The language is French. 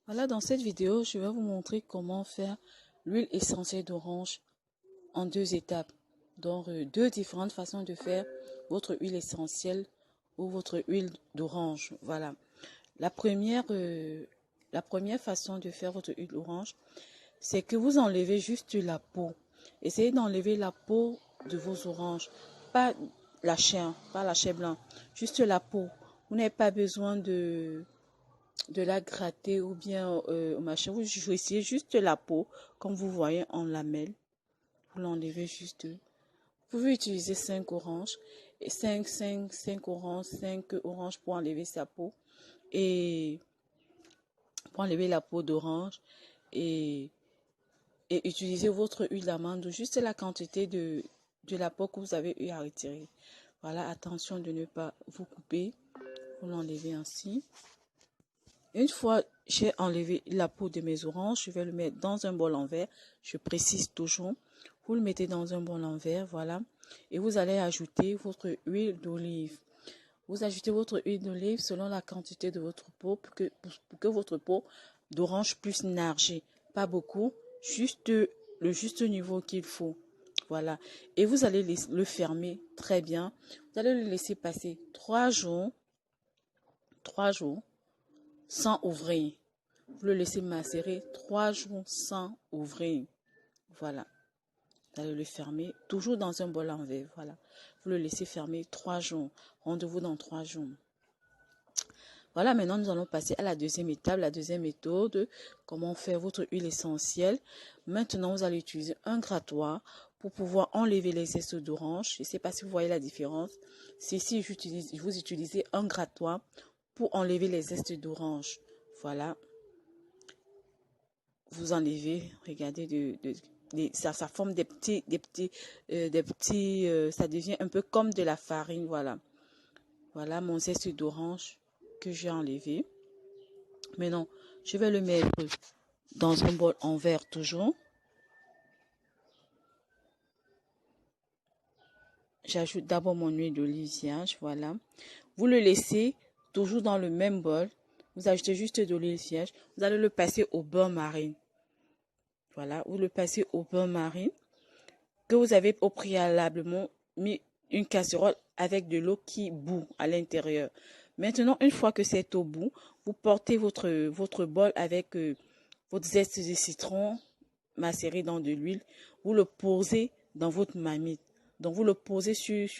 Voilà, dans cette vidéo, je vais vous montrer comment faire l'huile essentielle d'orange en 2 étapes. Donc, deux différentes façons de faire votre huile essentielle ou votre huile d'orange. Voilà. La première, euh, la première façon de faire votre huile d'orange, c'est que vous enlevez juste la peau. Essayez d'enlever la peau de vos oranges, pas pas la chair blanche, juste la peau. Vous n'avez pas besoin de la gratter ou bien machin. Vous choisissez juste la peau, comme vous voyez en lamelles. Vous l'enlevez juste. Vous pouvez utiliser 5 oranges, et 5 oranges, 5 oranges pour enlever sa peau. Et pour enlever la peau d'orange. Et, et utiliser votre huile d'amande, juste la quantité de la peau que vous avez eu à retirer. Voilà, attention de ne pas vous couper. Vous l'enlevez ainsi. Une fois j'ai enlevé la peau de mes oranges, je vais le mettre dans un bol en verre. Je précise toujours. Vous le mettez dans un bol en verre, voilà. Et vous allez ajouter votre huile d'olive. Vous ajoutez votre huile d'olive selon la quantité de votre peau pour que votre peau d'orange puisse nager. Pas beaucoup, juste le juste niveau qu'il faut. Voilà. Et vous allez le fermer très bien. Vous allez le laisser passer 3 jours. 3 jours sans ouvrir. Vous le laissez macérer 3 jours sans ouvrir. Voilà. Vous allez le fermer, toujours dans un bol en verre. Voilà. Vous le laissez fermer 3 jours. Rendez-vous dans 3 jours. Voilà, maintenant nous allons passer à la deuxième étape, la deuxième méthode, comment faire votre huile essentielle. Maintenant, vous allez utiliser un grattoir pour pouvoir enlever les zestes d'orange. Je ne sais pas si vous voyez la différence. Si vous utilisez un grattoir pour enlever les zestes d'orange. Voilà. Vous enlevez, regardez, ça forme des petits, ça devient un peu comme de la farine, voilà. Voilà mon zeste d'orange que j'ai enlevé. Maintenant, je vais le mettre dans un bol en verre toujours. J'ajoute d'abord mon huile d'olive vierge, voilà. Vous le laissez toujours dans le même bol. Vous ajoutez juste de l'huile vierge. Vous allez le passer au beurre marine. Voilà, vous le passez au beurre marine que vous avez au préalablement mis une casserole avec de l'eau qui bout à l'intérieur. Maintenant, une fois que c'est au bout, vous portez votre bol avec votre zeste de citron macéré dans de l'huile. Vous le posez dans votre marmite. Donc, vous le posez sur